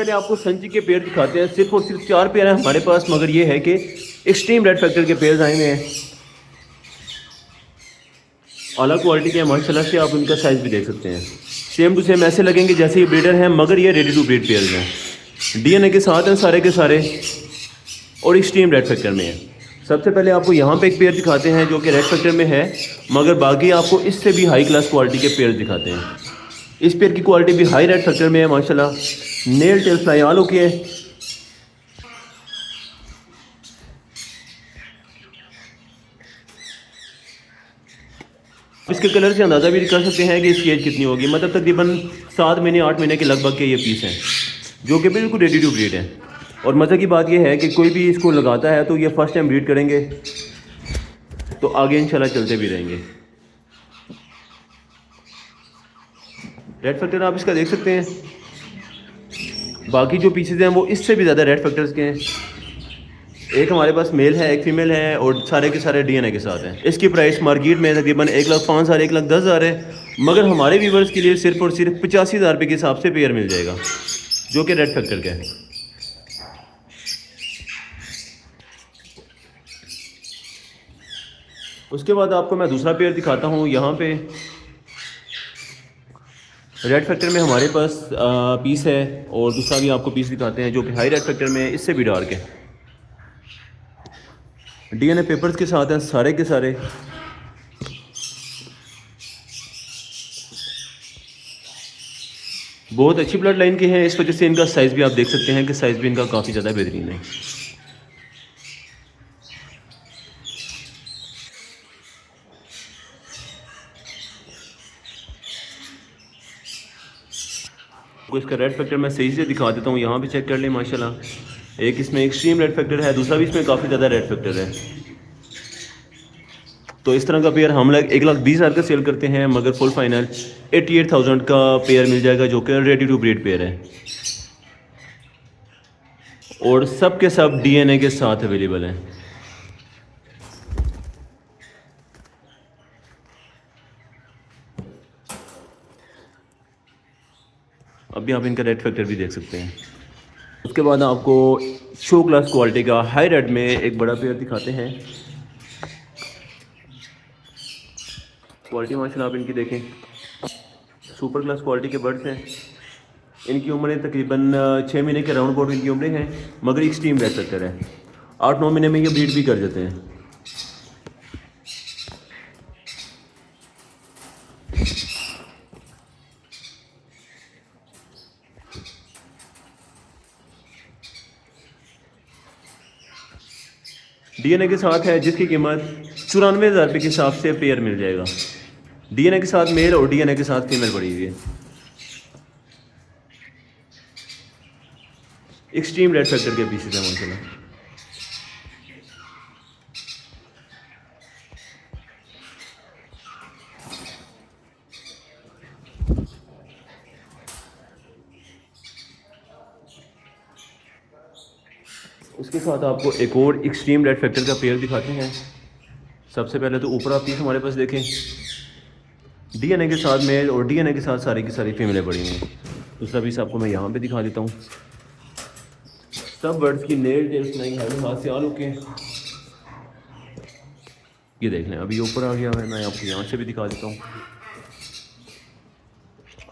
पहले आपको संची के पेयर दिखाते हैं। सिर्फ और सिर्फ 4 पेयर हैं हमारे पास, मगर ये है कि एक्सट्रीम रेड फैक्टर के पेयर्स आए हुए हैं, आला क्वालिटी के हैं माशाल्लाह से। आप उनका साइज़ भी देख सकते हैं, सेम टू सेम ऐसे लगेंगे जैसे ये ब्रीडर हैं, मगर ये रेडी टू ब्रीड पेयर्स हैं। डीएनए के साथ हैं सारे के सारे और एक्सट्रीम रेड फैक्टर में है। सबसे पहले आपको यहाँ पे एक पेयर दिखाते हैं जो कि रेड फैक्टर में है, मगर बाकी आपको इससे भी हाई क्लास क्वालिटी के पेयर दिखाते हैं। इस पेयर की क्वालिटी भी हाई रेड फैक्टर में है माशाल्लाह। नेल टेल फ्लाई आल ओके है। इसके कलर से अंदाज़ा भी कर सकते हैं कि इसकी एज कितनी होगी, मतलब तकरीबन 7 महीने 8 महीने के लगभग के ये पीस हैं, जो कि बिल्कुल रेडी टू ब्रीड है। और मज़े की बात यह है कि कोई भी इसको लगाता है तो ये फर्स्ट टाइम ब्रीड करेंगे, तो आगे इंशाल्लाह चलते भी रहेंगे। रेड फैक्टर आप इसका देख सकते हैं, बाकी जो पीसेज हैं वो इससे भी ज़्यादा रेड फैक्टर्स के हैं। एक हमारे पास मेल है, एक फीमेल है और सारे के सारे डीएनए के साथ हैं। इसकी प्राइस मार्केट में तकरीबन 1,05,000 1,10,000 है, मगर हमारे व्यूवर्स के लिए सिर्फ और सिर्फ 85,000 रुपये के हिसाब से पेयर मिल जाएगा, जो कि रेड फैक्टर का है। उसके बाद आपको मैं दूसरा पेयर दिखाता हूँ। यहाँ पे रेड फैक्टर में हमारे पास पीस है, और दूसरा भी आपको पीस दिखाते हैं जो कि हाई रेड फैक्टर में है, इससे भी डार्क है। डीएनए पेपर्स के साथ हैं सारे के सारे। बहुत अच्छी ब्लड लाइन के हैं, इस वजह से इनका साइज़ भी आप देख सकते हैं कि साइज़ भी इनका काफ़ी ज़्यादा बेहतरीन है। आपको इसका रेड फैक्टर मैं सही से दिखा देता हूँ, यहाँ पे चेक कर लें माशाल्लाह। एक इसमें एक्सट्रीम रेड फैक्टर है, दूसरा भी इसमें काफ़ी ज़्यादा रेड फैक्टर है। तो इस तरह का पेयर हम लोग 1,20,000 का सेल करते हैं, मगर फुल फाइनल 88,000 का पेयर मिल जाएगा, जो कि रेडी टू ब्रीड पेयर है और सब के सब डीएनए के साथ अवेलेबल हैं। अभी आप इनका रेड फैक्टर भी देख सकते हैं। उसके बाद आपको शो क्लास क्वालिटी का हाई रेड में एक बड़ा पेयर दिखाते हैं। क्वालिटी माशाल्लाह आप इनकी देखें, सुपर क्लास क्वालिटी के बर्ड्स हैं। इनकी उम्रें तकरीबन 6 महीने के राउंड अबाउट इनकी उम्रें हैं, मगर एक्सट्रीम रेड फैक्टर है। 8-9 महीने में ये ब्रीड भी कर देते हैं। डीएनए के साथ है, जिसकी कीमत 94,000 रुपये के हिसाब से पेयर मिल जाएगा। डीएनए के साथ मेल और डीएनए के साथ फीमेल पड़ी हुई है। एक्सट्रीम रेड फैक्टर के पीसेस हैं माशाल्लाह। उसके साथ आपको एक और एक्सट्रीम रेड फैक्टर का पेयर दिखाते हैं। सबसे पहले तो ऊपर आप पीस हमारे पास देखें, डीएनए के साथ मेल और डीएनए के साथ सारी की सारी फीमेलें पड़ी हुई हैं। दूसरा पीस आपको मैं यहाँ पे दिखा देता हूँ। सब बर्ड्स की नेल टेल्स नहीं है, हाथ से आल ओके। ये देख लें, अभी ऊपर आ गया है, मैं आपको यहाँ से भी दिखा देता हूँ।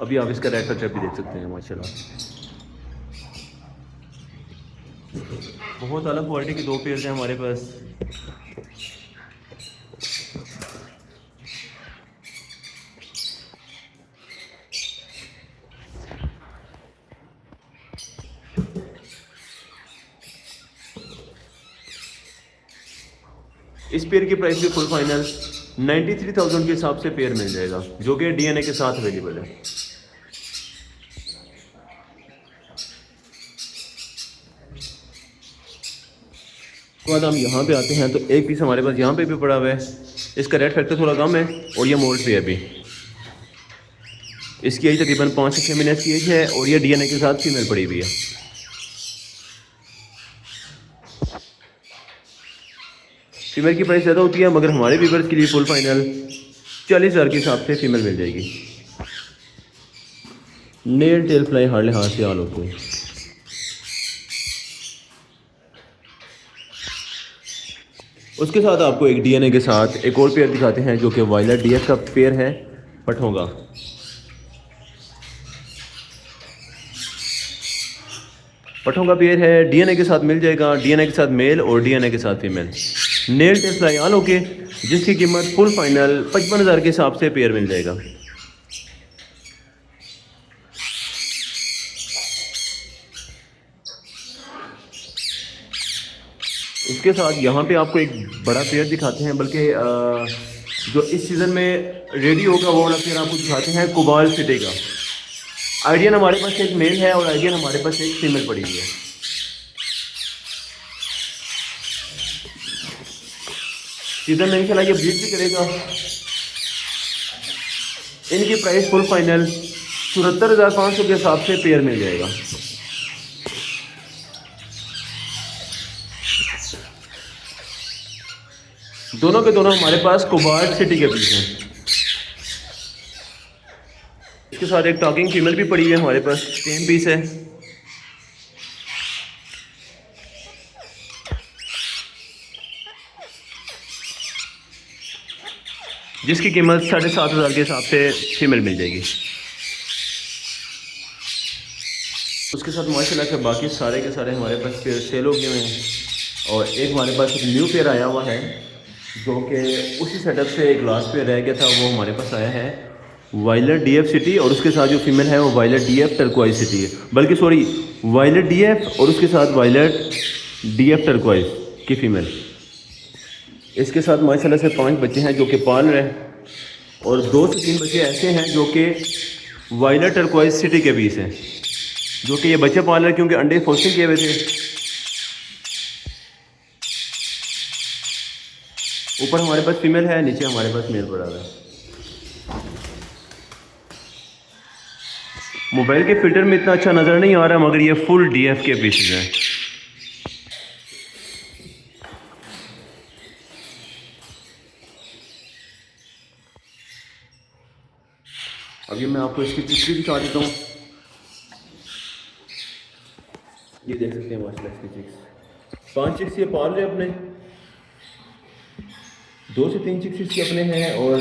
अभी आप इसका रेड फैक्टर भी देख सकते हैं माशाल्लाह। बहुत अलग क्वालिटी के 2 पेयर्स हैं हमारे पास। इस पेयर की प्राइस भी फुल फाइनल 93,000 के हिसाब से पेयर मिल जाएगा, जो कि डीएनए के साथ अवेलेबल है। उसके बाद हम यहाँ पे आते हैं, तो एक पीस हमारे पास यहाँ पे भी पड़ा हुआ है। इसका रेड फैक्टर थोड़ा कम है और ये मोल्ड पे है। अभी इसकी एज तकरीबन 5 से 6 महीने की एज है और ये डीएनए के साथ फीमेल पड़ी हुई है। फीमेल की प्राइस ज़्यादा होती है, मगर हमारे व्यूअर्स के लिए फुल फाइनल 40,000 के हिसाब से फीमेल मिल जाएगी। नेल टेल फ्लाई हार्ले हाथ से आल होते हैं। उसके साथ आपको एक डीएनए के साथ एक और पेयर दिखाते हैं जो कि वायलेट डीएफ का पेयर है पठों का। पठों का पेयर है, डीएनए के साथ मिल जाएगा, डीएनए के साथ मेल और डीएनए के साथ फीमेल। नेल टेस्ट लायान होके जिसकी कीमत फुल फाइनल 55,000 के हिसाब से पेयर मिल जाएगा। इसके साथ यहाँ पे आपको एक बड़ा पेयर दिखाते हैं, बल्कि जो इस सीज़न में रेडी होगा वो वाला पेयर आपको दिखाते हैं कोबाल्ट सिटी का। आइडियन हमारे पास एक मेल है और आइडियन हमारे पास एक फीमेल पड़ी हुई है। सीजन में इंशाल्लाह ये ब्रीड भी करेगा। इनकी प्राइस फुल फाइनल 74,500 के हिसाब से पेयर मिल जाएगा। दोनों के दोनों हमारे पास कोबाल्ट सिटी के पीस हैं। इसके साथ एक टॉकिंग फीमेल भी पड़ी है हमारे पास, सेम पीस है। जिसकी कीमत 7,500 के हिसाब से फीमेल मिल जाएगी। उसके साथ माशाल्लाह से बाकी सारे के सारे हमारे पास पेयर सेल हो गए हैं और एक हमारे पास एक न्यू पेयर आया हुआ है जो कि उसी सेटअप से एक लास्ट पेयर रह गया था, वो हमारे पास आया है वायलेट डीएफ सिटी और उसके साथ जो फीमेल है वो वायलेट डीएफ टर्कोइज सिटी है, बल्कि सॉरी वायलेट डीएफ और उसके साथ वायलेट डीएफ टर्कोइज की फीमेल। इसके साथ माशाल्लाह से 5 बच्चे हैं जो कि पाल रहे हैं और 2 से 3 बच्चे ऐसे हैं जो कि वायलेट टर्कोइज सिटी के बीच हैं, जो कि ये बच्चे पाल रहे हैं क्योंकि अंडे फोस्टिंग किए हुए थे। ऊपर हमारे पास फीमेल है, नीचे हमारे पास मेल पड़ा हुआ है। मोबाइल के फिल्टर में इतना अच्छा नज़र नहीं आ रहा मगर ये फुल डीएफ के पीसेज हैं। अभी मैं आपको इसकी चिक्स भी दिखा देता हूँ। ये देख सकते हैं माशाल्लाह इसकी चिक्स। 5 चिक्स ये पाल रहे अपने, 2 से 3 चिक्स इसके अपने हैं और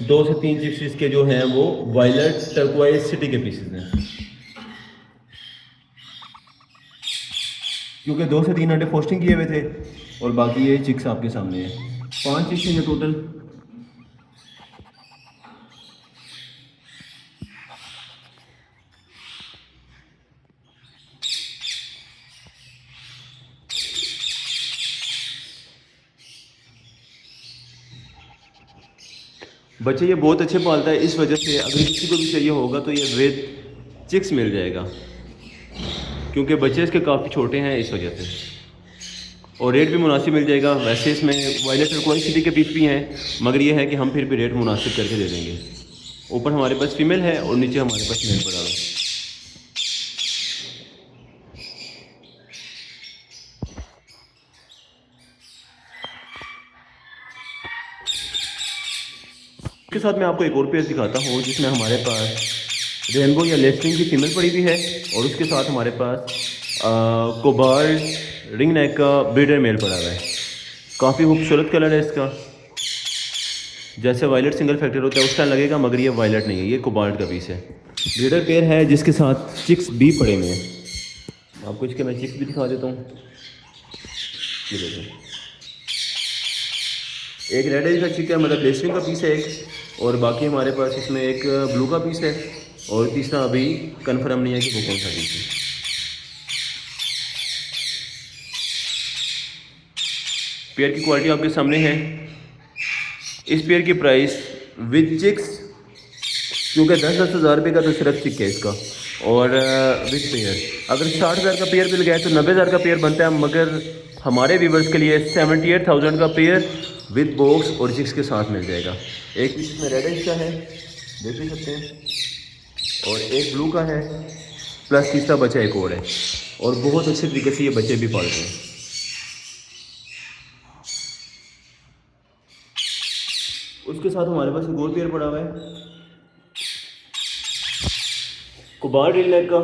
2 से 3 चिक्स इसके जो हैं वो वायलेट टर्कोइज सिटी के पीसेज हैं, क्योंकि 2 से 3 अंडे पोस्टिंग किए हुए थे और बाकी ये चिक्स आपके सामने है। 5 चिक्स हैं टोटल। बच्चे ये बहुत अच्छे पालता है, इस वजह से अगर किसी को भी चाहिए होगा तो ये विद चिक्स मिल जाएगा, क्योंकि बच्चे इसके काफ़ी छोटे हैं इस वजह से, और रेट भी मुनासिब मिल जाएगा। वैसे इसमें वायलेट टर्कोइज सिटी के पीस भी हैं मगर ये है कि हम फिर भी रेट मुनासिब करके दे देंगे। ऊपर हमारे पास फीमेल है और नीचे हमारे पास मेल पड़ा हुआ है। के साथ मैं आपको एक और पेयर दिखाता हूँ जिसमें हमारे पास रेनबो या लेस्टिंग की फीमेल पड़ी हुई है और उसके साथ हमारे पास कोबाल्ट रिंग नेक का ब्रीडर मेल पड़ा हुआ है। काफ़ी खूबसूरत कलर है इसका, जैसे वायलेट सिंगल फैक्टर होता है उस टाइम लगेगा मगर ये वायलेट नहीं है, ये कोबाल्ट का पीस है। ब्रीडर पेयर है जिसके साथ चिक्स भी पड़े हुए हैं। आपको इसके मैं चिक्स भी दिखा देता हूँ। ये देखो, एक रेड एज का चिक है, मतलब लेस्टिंग का पीस है एक, और बाकी हमारे पास इसमें एक ब्लू का पीस है और तीसरा अभी कंफर्म नहीं है कि वो कौन सा पीस है। पेयर की क्वालिटी आपके सामने है। इस पेयर की प्राइस विद चिक्स, क्योंकि 10-10 हज़ार रुपये का तो सिर्फ चिक है इसका, और विद पेयर अगर 60,000 का पेयर मिल गया तो 90,000 का पेयर बनता है, मगर हमारे व्यूवर्स के लिए 78,000 का पेयर विद बॉक्स और चिक्स के साथ मिल जाएगा। एक पीस इसमें रेड एज का है, देख भी सकते हैं, और एक ब्लू का है, प्लस तीसरा बच्चा एक और है, और बहुत अच्छे तरीके से ये बच्चे भी पालते हैं। उसके साथ हमारे पास एक और पेयर पड़ा हुआ है कोबाल्ट रिंग नेक का,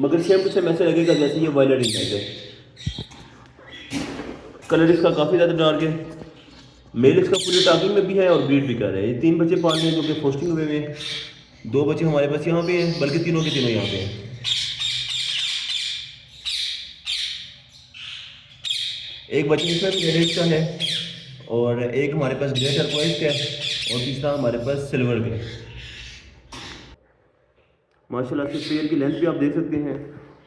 मगर सेम टू सेम ऐसे लगेगा जैसे ये वायलेट रिंग नेक है। कलर इसका काफ़ी ज़्यादा डार्क है। मेल इसका पूरी टाकिंग में भी है और ब्रीड भी कर रहे हैं। ये 3 बच्चे पाल रहे हैं जो कि पोस्टिंग हुए हुए हैं। 2 बच्चे हमारे पास यहाँ पे हैं, बल्कि तीनों के तीनों यहाँ पे हैं। एक बच्चे इसमें रेड का है और एक हमारे पास ग्रे टर्कोइज का है और तीसरा हमारे पास सिल्वर का है। माशाल्लाह से पेयर की लेंथ भी आप देख सकते हैं,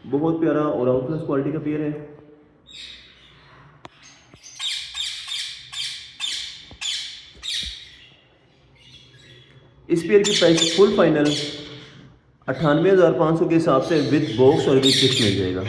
बहुत प्यारा और आउटक्लास क्वालिटी का पेयर है। इस पेयर की प्राइस फुल फाइनल 98,500 के हिसाब से विद बॉक्स और विद फिक्स मिल जाएगा।